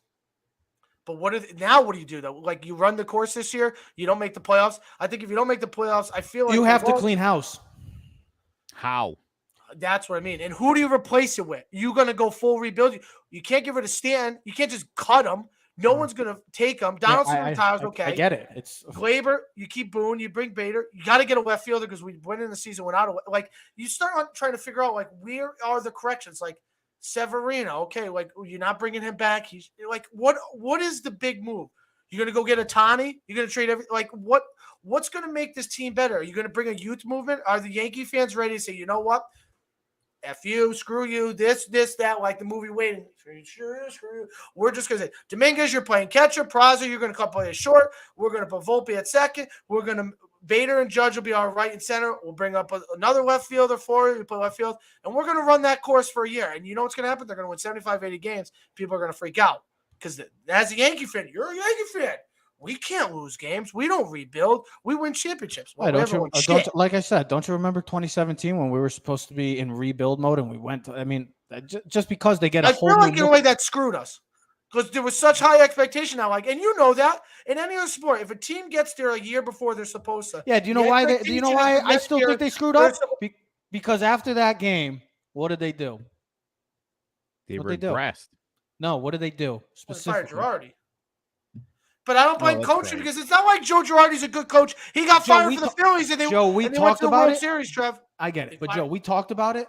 [SPEAKER 3] But what do you do though? You run the course this year, you don't make the playoffs. I think if you don't make the playoffs, I feel like
[SPEAKER 2] you have to clean house.
[SPEAKER 4] How?
[SPEAKER 3] That's what I mean. And who do you replace it with? You're going to go full rebuild. You can't get rid of Stan. You can't just cut him. No one's going to take him. Donaldson retires. Okay.
[SPEAKER 2] I get it. It's
[SPEAKER 3] Glaber. You keep Boone. You bring Bader. You got to get a left fielder because we went in the season without you start trying to figure out where are the corrections? Severino. Okay. You're not bringing him back. He's what is the big move? You're going to go get a Tani? You're going to trade what's going to make this team better? Are you going to bring a youth movement? Are the Yankee fans ready to say, you know what? F you, screw you, this, that, like the movie Waiting. Screw you. We're just going to say, Dominguez, you're playing catcher. Praza, you're going to play a short. We're going to put Volpe at second. We're going to Bader and Judge will be our right and center. We'll bring up another left fielder for you. We play left field. And we're going to run that course for a year. And you know what's going to happen? They're going to win 75, 80 games. People are going to freak out. Because as a Yankee fan, you're a Yankee fan. We can't lose games. We don't rebuild. We win championships.
[SPEAKER 2] Like I said, don't you remember 2017 when we were supposed to be in rebuild mode and we went to, just because they get a whole new
[SPEAKER 3] in a way that screwed us. Because there was such high expectation now. And you know that in any other sport, if a team gets there a year before they're supposed to.
[SPEAKER 2] Yeah, do you know why I still think they screwed up? Because after that game, what did they do?
[SPEAKER 4] They regressed.
[SPEAKER 2] No, what did they do specifically?
[SPEAKER 3] Fired Girardi. But I don't blame coaching because it's not like Joe Girardi's a good coach. He got fired for the Phillies and they went to the World Series, Trev.
[SPEAKER 2] I get it. But Joe, we talked about it.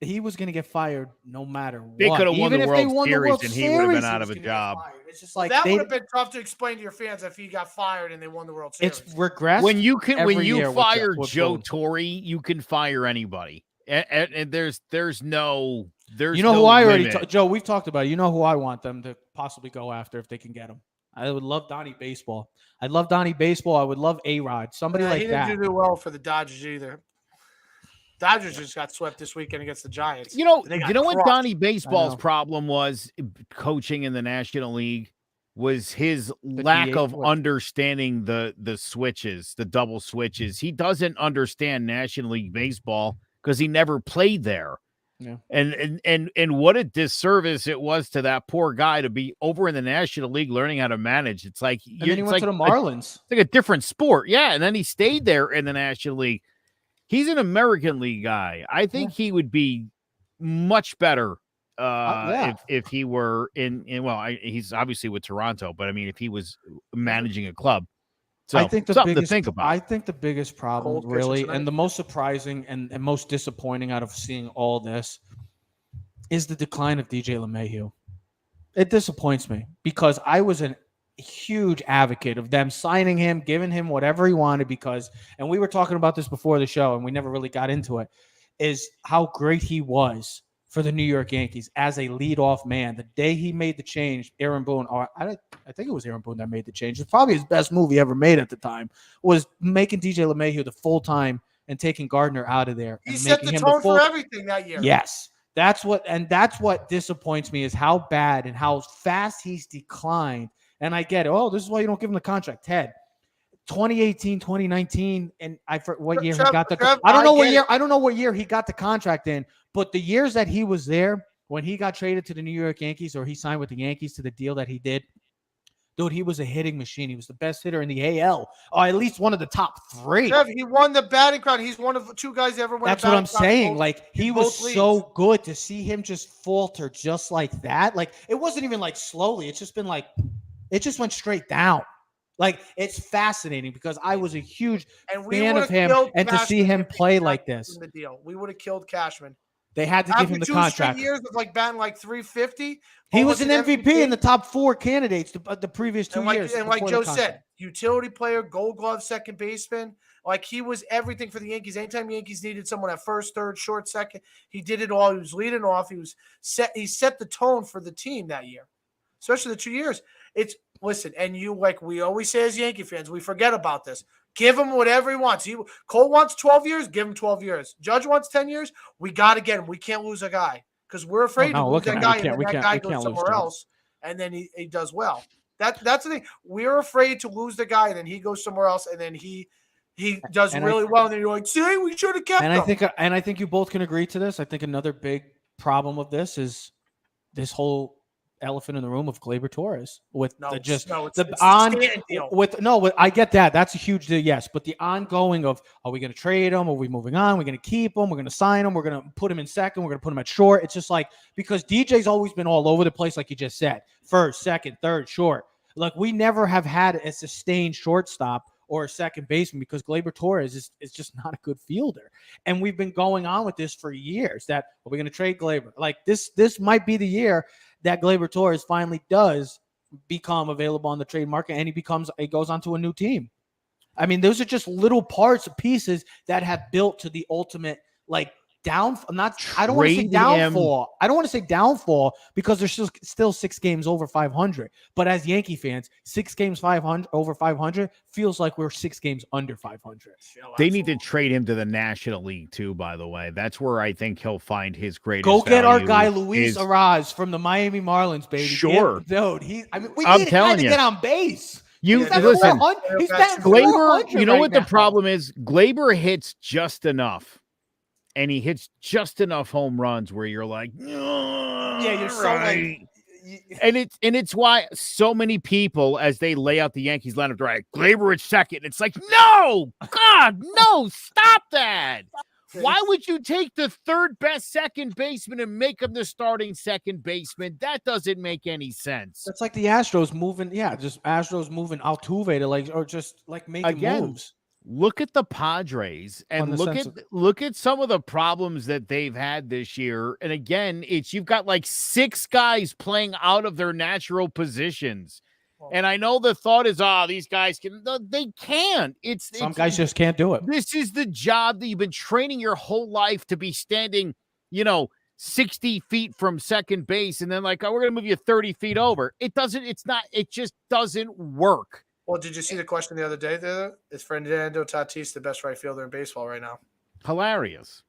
[SPEAKER 2] He was going to get fired no matter what.
[SPEAKER 4] They could have won the World Series and he would have been out of a job.
[SPEAKER 3] It's just that would have been tough to explain to your fans if he got fired and they won the World Series.
[SPEAKER 2] It's regressed.
[SPEAKER 4] When you fire Joe Torre, you can fire anybody. And there's no
[SPEAKER 2] who I already Joe, we've talked about it. You know who I want them to possibly go after if they can get him. I would love Donnie Baseball. I'd love Donnie Baseball. I would love A-Rod. Somebody like that.
[SPEAKER 3] He didn't do well for the Dodgers either. Dodgers just got swept this weekend against the Giants.
[SPEAKER 4] You know what Donnie Baseball's problem was coaching in the National League was his lack of understanding the switches, the double switches. He doesn't understand National League Baseball because he never played there.
[SPEAKER 2] Yeah.
[SPEAKER 4] And what a disservice it was to that poor guy to be over in the National League learning how to manage. It's like
[SPEAKER 2] and then he went to the Marlins.
[SPEAKER 4] It's like a different sport. Yeah. And then he stayed there in the National League. He's an American League guy. I think he would be much better
[SPEAKER 2] Yeah.
[SPEAKER 4] if he were he's obviously with Toronto, but I mean if he was managing a club. So
[SPEAKER 2] I think
[SPEAKER 4] something to think about.
[SPEAKER 2] I think the biggest problem,
[SPEAKER 3] Cold pitcher
[SPEAKER 2] really,
[SPEAKER 3] tonight.
[SPEAKER 2] and the most surprising and most disappointing out of seeing all this is the decline of DJ LeMahieu. It disappoints me because I was a huge advocate of them signing him, giving him whatever he wanted and we were talking about this before the show and we never really got into it, is how great he was for the New York Yankees as a leadoff man. The day he made the change, Aaron Boone, or I think it was Aaron Boone that made the change. It's probably his best move he ever made at the time, was making DJ LeMahieu the full-time and taking Gardner out of there.
[SPEAKER 3] He
[SPEAKER 2] and
[SPEAKER 3] set
[SPEAKER 2] making
[SPEAKER 3] the
[SPEAKER 2] him
[SPEAKER 3] tone
[SPEAKER 2] full,
[SPEAKER 3] for everything that year.
[SPEAKER 2] Yes. That's what disappoints me is how bad and how fast he's declined. And I get it. Oh, this is why you don't give him the contract. Ted, 2018, 2019, and I forget what year he got the I don't know what year. I don't know what year he got the contract in, but the years that he was there, when he got traded to the New York Yankees or he signed with the Yankees to the deal that he did, dude, he was a hitting machine. He was the best hitter in the AL, or at least one of the top three.
[SPEAKER 3] Trev, he won the batting crown. He's one of two guys that ever won.
[SPEAKER 2] That's what I'm saying. Like, he was so good to see him just falter just like that. Like, it wasn't even like slowly. It's just been like, it just went straight down. Like, it's fascinating because I was a huge fan of him, and to see him play like this.
[SPEAKER 3] The deal. We would have killed Cashman.
[SPEAKER 2] They had to give him the contract.
[SPEAKER 3] 2 years of like batting like 350.
[SPEAKER 2] He was an MVP in the top 4 candidates the previous 2 years.
[SPEAKER 3] And like Joe said, utility player, Gold Glove, second baseman. Like, he was everything for the Yankees. Anytime the Yankees needed someone at first, third, short, second, he did it all. He was leading off. He set the tone for the team that year, especially the 2 years. Listen, and we always say as Yankee fans, we forget about this. Give him whatever he wants. Cole wants 12 years, give him 12 years. Judge wants 10 years. We got to get him. We can't lose a guy because we're afraid to lose that guy, and then that guy goes somewhere else, and then he does well. That's the thing. We're afraid to lose the guy, and then he goes somewhere else, and then he does really well, and then you're like, see, we should have kept him.
[SPEAKER 2] I think you both can agree to this. I think another big problem of this is this whole elephant in the room of Gleyber Torres I get that. That's a huge deal, yes. But the ongoing of, are we going to trade him? Are we moving on? We're going to keep him. We're going to sign him. We're going to put him in second. We're going to put him at short. It's just like, because DJ's always been all over the place, like you just said. First, second, third, short. Like, we never have had a sustained shortstop or a second baseman because Gleyber Torres is just not a good fielder. And we've been going on with this for years that, are we going to trade Gleyber? Like, this might be the year that Gleyber Torres finally does become available on the trade market, and he goes on to a new team. I mean, those are just little parts, pieces that have built to the ultimate, like, I don't want to say downfall. I don't want to say downfall because there's still 6 games over 500. But as Yankee fans, 6 games over 500 feels like we're 6 games under 500.
[SPEAKER 4] They need to trade him to the National League too, by the way. That's where I think he'll find his greatest
[SPEAKER 2] Go get
[SPEAKER 4] value.
[SPEAKER 2] our guy Luis Araz from the Miami Marlins, baby.
[SPEAKER 4] Sure.
[SPEAKER 2] Dude, we need a guy to get on base.
[SPEAKER 4] Listen,
[SPEAKER 2] he's batting
[SPEAKER 4] Gleyber, you know
[SPEAKER 2] right
[SPEAKER 4] what
[SPEAKER 2] now.
[SPEAKER 4] the problem is? Gleyber hits just enough. And he hits just enough home runs where you're like,
[SPEAKER 3] you're so
[SPEAKER 4] right. And it's why so many people, as they lay out the Yankees lineup, they're like, Gleyber at second. It's like, no, God, no, stop that. Why would you take the third best second baseman and make him the starting second baseman? That doesn't make any sense.
[SPEAKER 2] It's like the Astros moving, Astros moving Altuve to making moves.
[SPEAKER 4] Look at the Padres and look at some of the problems that they've had this year. And again, you've got like 6 guys playing out of their natural positions. And I know the thought is, these guys they can't. Some
[SPEAKER 2] guys just can't do it.
[SPEAKER 4] This is the job that you've been training your whole life to be standing, 60 feet from second base. And then we're going to move you 30 feet over. It just doesn't work.
[SPEAKER 3] Well, did you see the question the other day there? Is Fernando Tatis the best right fielder in baseball right now?
[SPEAKER 4] Hilarious.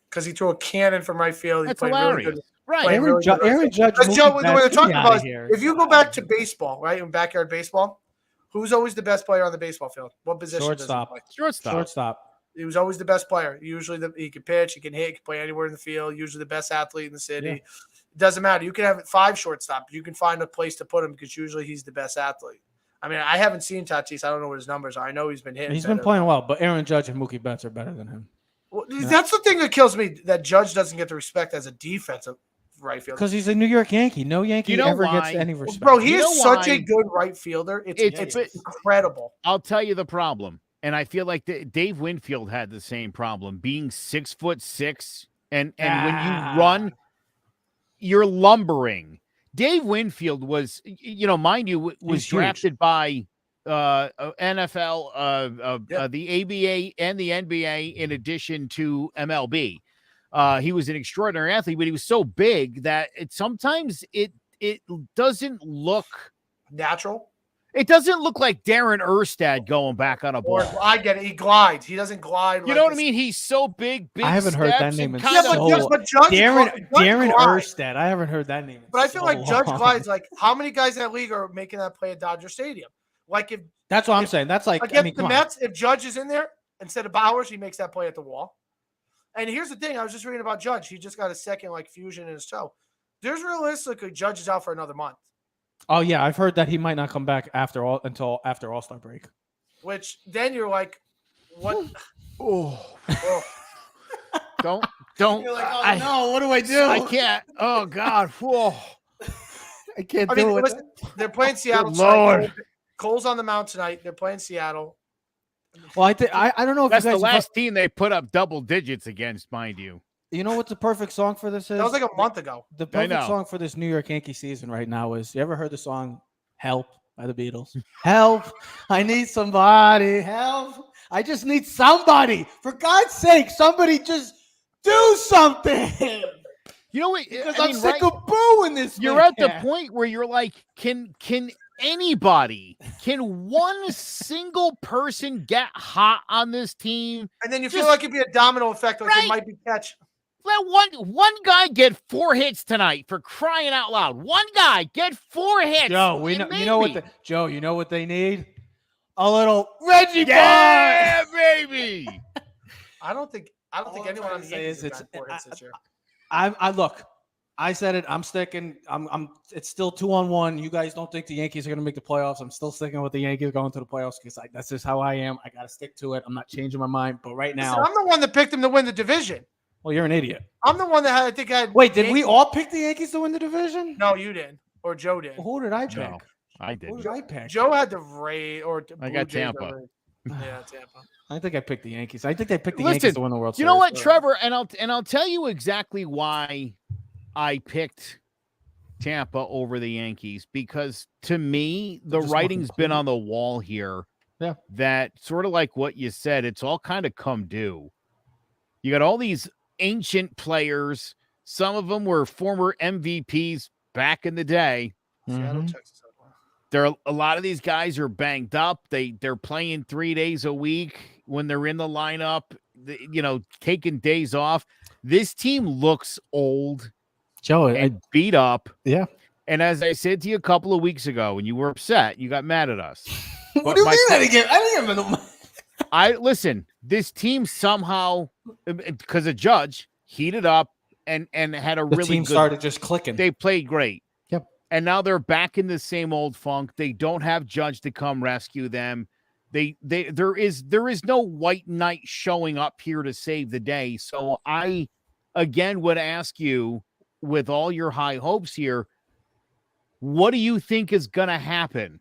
[SPEAKER 3] Because he threw a cannon from right field.
[SPEAKER 4] That's hilarious. Really good. Right.
[SPEAKER 2] Aaron Judge.
[SPEAKER 3] Joe, what they're talking about is, if you go back to baseball, right, in backyard baseball, who's always the best player on the baseball field? What position
[SPEAKER 2] Shortstop.
[SPEAKER 3] does he play?
[SPEAKER 2] Shortstop.
[SPEAKER 3] He was always the best player. Usually he can pitch, he can hit, he can play anywhere in the field. Usually the best athlete in the city. Yeah. It doesn't matter. You can have 5 shortstops. You can find a place to put him because usually he's the best athlete. I mean, I haven't seen Tatis. I don't know what his numbers are. I know he's been hitting.
[SPEAKER 2] He's been playing well, but Aaron Judge and Mookie Betts are better than him.
[SPEAKER 3] Well, That's the thing that kills me. That Judge doesn't get the respect as a defensive right fielder
[SPEAKER 2] because he's a New York Yankee. No Yankee ever gets any respect.
[SPEAKER 3] Bro, he is such a good right fielder. It's incredible.
[SPEAKER 4] I'll tell you the problem, and I feel like Dave Winfield had the same problem, being 6'6", and when you run, you're lumbering. Dave Winfield was, mind you, was drafted by NFL, the ABA and the NBA in addition to MLB. He was an extraordinary athlete, but he was so big that sometimes it doesn't look
[SPEAKER 3] natural.
[SPEAKER 4] It doesn't look like Darren Erstad going back on a ball.
[SPEAKER 3] I get it. He glides. He doesn't glide.
[SPEAKER 4] You know what I mean? He's so big.
[SPEAKER 2] I haven't heard that name in
[SPEAKER 3] but Judge
[SPEAKER 2] Darren Erstad. I haven't heard that name.
[SPEAKER 3] But I feel like Judge glides. Like, how many guys in that league are making that play at Dodger Stadium? Like, if
[SPEAKER 2] that's what I'm saying. That's like
[SPEAKER 3] against the Mets. If Judge is in there instead of Bowers, he makes that play at the wall. And here's the thing: I was just reading about Judge. He just got a second fusion in his toe. There's realistically Judge is out for another month.
[SPEAKER 2] Oh yeah, I've heard that he might not come back until after All-Star break.
[SPEAKER 3] Which then you're like, what?
[SPEAKER 4] Don't.
[SPEAKER 3] You're like, oh no, what do I do?
[SPEAKER 4] I can't. Oh God. Whoa.
[SPEAKER 2] I can't do it.
[SPEAKER 3] Listen, they're playing Seattle.
[SPEAKER 4] Lord.
[SPEAKER 3] Cole's on the mound tonight. They're playing Seattle.
[SPEAKER 2] Well, I don't know if
[SPEAKER 4] that's
[SPEAKER 2] you guys
[SPEAKER 4] the last team they put up double digits against, mind you.
[SPEAKER 2] You know what the perfect song for this is?
[SPEAKER 3] That was like a month ago.
[SPEAKER 2] The perfect song for this New York Yankee season right now is, you ever heard the song Help by the Beatles? Help, I need somebody, help. I just need somebody. For God's sake, somebody just do something.
[SPEAKER 4] You know what?
[SPEAKER 2] Because I'm sick of booing this.
[SPEAKER 4] You're at the point where you're like, can anybody, can one single person get hot on this team?
[SPEAKER 3] And then you feel like it'd be a domino effect, like it might be catch.
[SPEAKER 4] Let one guy get 4 hits tonight, for crying out loud. One guy get 4 hits.
[SPEAKER 2] Joe, you know what they need? A little Reggie Bond.
[SPEAKER 4] Yeah, baby.
[SPEAKER 3] I don't think anyone on the Yankees has got 4 hits this year.
[SPEAKER 2] I look. I said it. I'm sticking. It's still 2-1. You guys don't think the Yankees are going to make the playoffs. I'm still sticking with the Yankees going to the playoffs because that's just how I am. I got to stick to it. I'm not changing my mind. But right now,
[SPEAKER 3] I'm the one that picked them to win the division.
[SPEAKER 2] Well, you're an idiot.
[SPEAKER 3] I'm the one that I think I had.
[SPEAKER 2] Wait, did we all pick the Yankees to win the division?
[SPEAKER 3] No, you didn't, or Joe did.
[SPEAKER 2] Well, who did I pick?
[SPEAKER 4] No, I didn't.
[SPEAKER 2] Who did I pick?
[SPEAKER 3] Joe had the Rays or
[SPEAKER 4] I got Tampa.
[SPEAKER 3] Yeah, Tampa.
[SPEAKER 2] I think I picked the Yankees. I think they picked the Yankees to win the World Series.
[SPEAKER 4] You know what, Trevor? And I'll tell you exactly why I picked Tampa over the Yankees, because to me, the writing's been on the wall here.
[SPEAKER 2] Yeah.
[SPEAKER 4] That sort of like what you said, it's all kind of come due. You got all these ancient players. Some of them were former MVPs back in the day.
[SPEAKER 3] Seattle, Texas.
[SPEAKER 4] A lot of these guys are banged up. They're playing 3 days a week when they're in the lineup, taking days off. This team looks old,
[SPEAKER 2] Joe,
[SPEAKER 4] and beat up.
[SPEAKER 2] Yeah.
[SPEAKER 4] And as I said to you a couple of weeks ago, when you were upset, you got mad at us.
[SPEAKER 2] What do you mean I didn't get
[SPEAKER 4] listen, this team somehow, because of Judge, heated up and had a really
[SPEAKER 2] team
[SPEAKER 4] good,
[SPEAKER 2] started just clicking.
[SPEAKER 4] They played great.
[SPEAKER 2] Yep.
[SPEAKER 4] And now they're back in the same old funk. They don't have Judge to come rescue them. There is no white knight showing up here to save the day. So I again would ask you, with all your high hopes here, what do you think is going to happen?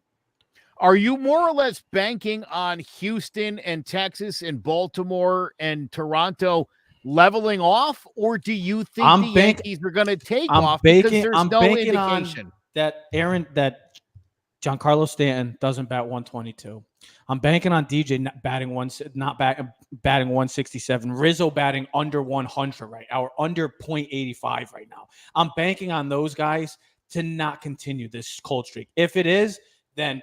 [SPEAKER 4] Are you more or less banking on Houston and Texas and Baltimore and Toronto leveling off, or do you think Yankees are going to take off because there's no indication
[SPEAKER 2] that Giancarlo Stanton doesn't bat 122? I'm banking on DJ batting 167. Rizzo batting under 100 right now, or under 0.85 right now. I'm banking on those guys to not continue this cold streak. If it is, then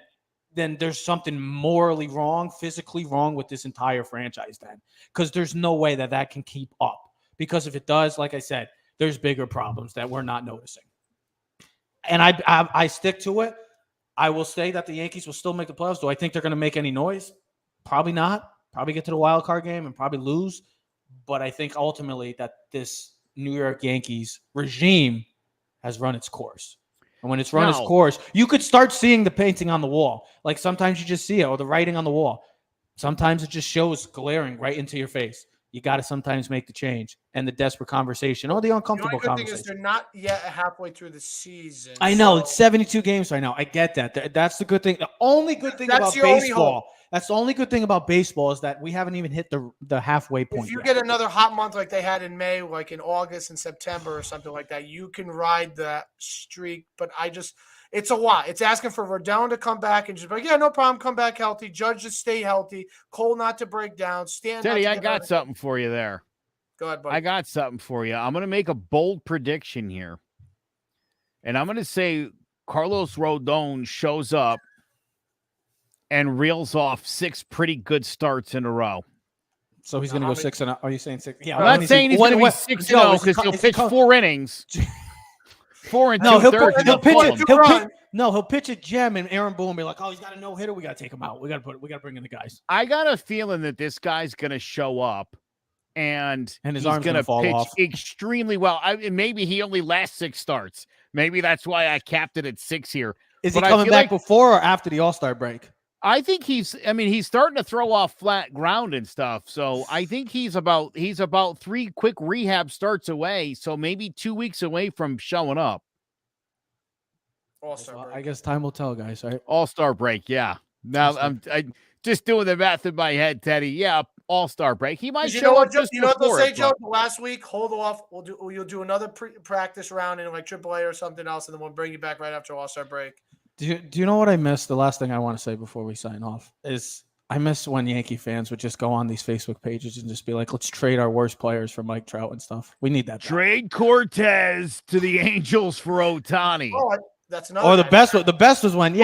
[SPEAKER 2] there's something morally wrong, physically wrong with this entire franchise then, because there's no way that can keep up. Because if it does, like I said, there's bigger problems that we're not noticing. And I stick to it. I will say that the Yankees will still make the playoffs. Do I think they're going to make any noise? Probably not. Probably get to the wild card game and probably lose. But I think ultimately that this New York Yankees regime has run its course. And when it's run its course, you could start seeing the painting on the wall. Like sometimes you just see it, or the writing on the wall. Sometimes it just shows glaring right into your face. you got to sometimes make the change and the desperate conversation or the
[SPEAKER 3] The
[SPEAKER 2] uncomfortable
[SPEAKER 3] only good thing
[SPEAKER 2] conversation.
[SPEAKER 3] is they're not yet halfway through the season.
[SPEAKER 2] I know
[SPEAKER 3] so
[SPEAKER 2] it's 72 games right now. I get that. That's the good thing. The only good thing
[SPEAKER 3] That's
[SPEAKER 2] about
[SPEAKER 3] your only
[SPEAKER 2] baseball.
[SPEAKER 3] hope.
[SPEAKER 2] That's the only good thing about baseball is that we haven't even hit the halfway point
[SPEAKER 3] If you
[SPEAKER 2] yet.
[SPEAKER 3] get another hot month like they had in May, like in August and September or something like that, you can ride that streak. But it's a lot. It's asking for Rodon to come back and just be like, yeah, no problem, come back healthy. Judge to stay healthy. Cole not to break down. Stand.
[SPEAKER 4] Teddy, I got something for you there.
[SPEAKER 3] Go ahead, buddy.
[SPEAKER 4] I got something for you. I'm going to make a bold prediction here. And I'm going to say Carlos Rodon shows up and reels off 6 pretty good starts in a row.
[SPEAKER 2] So he's going to go 6-0. Are you saying 6? Yeah,
[SPEAKER 4] I'm not saying he's going to be 6-0 because he'll pitch 4 innings. 4 and 2/3.
[SPEAKER 2] He'll pitch a gem and Aaron Boone be like, oh, he's got a no hitter. We got to take him out. We got to bring in the guys.
[SPEAKER 4] I got a feeling that this guy's going to show up and
[SPEAKER 2] his
[SPEAKER 4] he's
[SPEAKER 2] arm's
[SPEAKER 4] going to
[SPEAKER 2] fall
[SPEAKER 4] pitch
[SPEAKER 2] off.
[SPEAKER 4] extremely well. Maybe he only lasts 6 starts. Maybe that's why I capped it at 6 here.
[SPEAKER 2] Is he coming back before or after the All-Star break?
[SPEAKER 4] I think he's starting to throw off flat ground and stuff. So I think he's about 3 quick rehab starts away. So maybe 2 weeks away from showing up.
[SPEAKER 3] All-Star break.
[SPEAKER 2] I guess time will tell, guys. Right?
[SPEAKER 4] All-Star break. Yeah. Now I'm just doing the math in my head, Teddy. Yeah. All-Star break. He might show up just
[SPEAKER 3] what they'll say, Joe?
[SPEAKER 4] but...
[SPEAKER 3] Last week, hold off. You'll do another practice round in like AAA or something else, and then we'll bring you back right after All-Star break.
[SPEAKER 2] Do you know what I missed? The last thing I want to say before we sign off is I miss when Yankee fans would just go on these Facebook pages and just be like, let's trade our worst players for Mike Trout and stuff. We need that.
[SPEAKER 4] Trade Cortez to the Angels for Ohtani.
[SPEAKER 3] Oh, that's another.
[SPEAKER 2] Or the best was when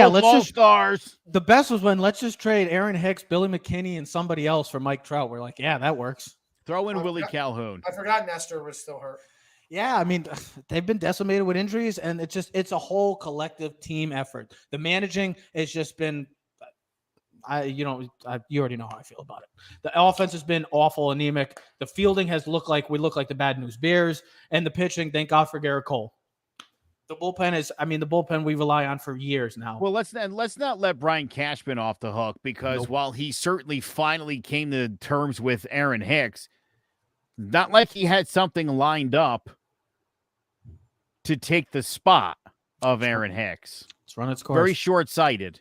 [SPEAKER 4] stars.
[SPEAKER 2] The best was when let's just trade Aaron Hicks, Billy McKinney, and somebody else for Mike Trout. We're like, yeah, that works.
[SPEAKER 4] Throw in Willie Calhoun.
[SPEAKER 3] I forgot Nestor was still hurt.
[SPEAKER 2] Yeah, I mean, they've been decimated with injuries, and it's a whole collective team effort. The managing has just been, you already know how I feel about it. The offense has been awful, anemic. The fielding has looked like the Bad News Bears, and the pitching, thank God for Garrett Cole. The bullpen we rely on for years now.
[SPEAKER 4] Well, let's not let Brian Cashman off the hook because while he certainly finally came to terms with Aaron Hicks, not like he had something lined up to take the spot of Aaron Hicks.
[SPEAKER 2] Let's run its course.
[SPEAKER 4] Very short-sighted.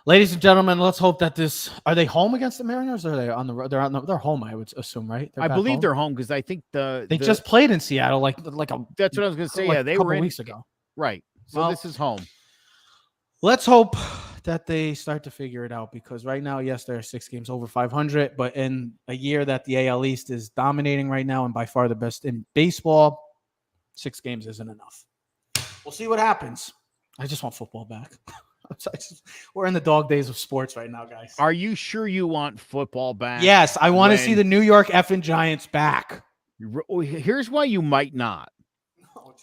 [SPEAKER 2] Ladies and gentlemen, let's hope that are they home against the Mariners or are they on the road? They're home, I would assume, right?
[SPEAKER 4] I believe they're home because I think
[SPEAKER 2] they just played in Seattle that's what I was
[SPEAKER 4] going to say. Yeah, they were
[SPEAKER 2] weeks ago.
[SPEAKER 4] Right. So this is home.
[SPEAKER 2] Let's hope that they start to figure it out because right now, yes, there are 6 games over 500, but in a year that the AL East is dominating right now and by far the best in baseball, 6 games isn't enough. We'll see what happens. I just want football back. We're in the dog days of sports right now, guys.
[SPEAKER 4] Are you sure you want football back?
[SPEAKER 2] Yes, I want to see the New York effing Giants back.
[SPEAKER 4] Here's why you might not.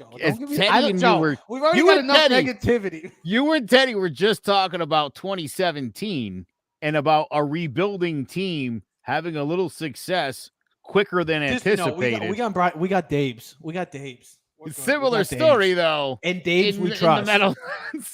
[SPEAKER 2] We've already got enough negativity.
[SPEAKER 4] You and Teddy were just talking about 2017 and about a rebuilding team having a little success quicker than anticipated.
[SPEAKER 2] We got Dabes. We got Dabes.
[SPEAKER 4] Similar story though.
[SPEAKER 2] And Dabes we trust.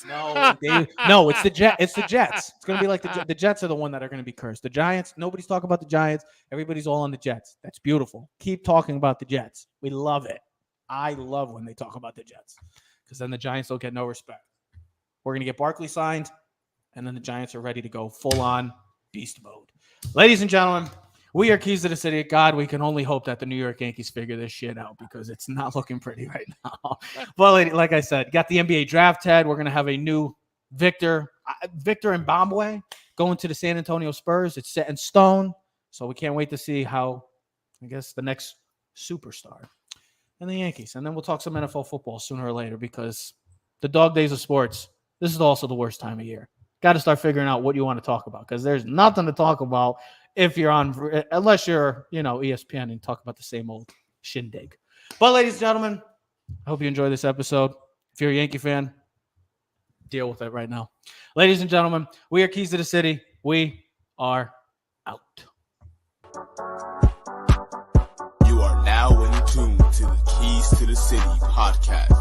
[SPEAKER 4] No,
[SPEAKER 2] it's the Jets. It's the Jets. It's gonna be like the Jets are the one that are gonna be cursed. The Giants. Nobody's talking about the Giants. Everybody's all on the Jets. That's beautiful. Keep talking about the Jets. We love it. I love when they talk about the Jets because then the Giants don't get no respect. We're going to get Barkley signed, and then the Giants are ready to go full-on beast mode. Ladies and gentlemen, we are Keys to the City. God, we can only hope that the New York Yankees figure this shit out because it's not looking pretty right now. But like I said, got the NBA draft, Ted. We're going to have a new Victor Mbambe going to the San Antonio Spurs. It's set in stone, so we can't wait to see how, I guess, the next superstar and the Yankees. And then we'll talk some NFL football sooner or later because the dog days of sports, this is also the worst time of year. Got to start figuring out what you want to talk about because there's nothing to talk about if you're on, unless you're, ESPN and talk about the same old shindig. But ladies and gentlemen, I hope you enjoy this episode. If you're a Yankee fan, deal with it right now. Ladies and gentlemen, we are Keys to the City. We are out.
[SPEAKER 1] You are now in tune to the Keys to the City podcast.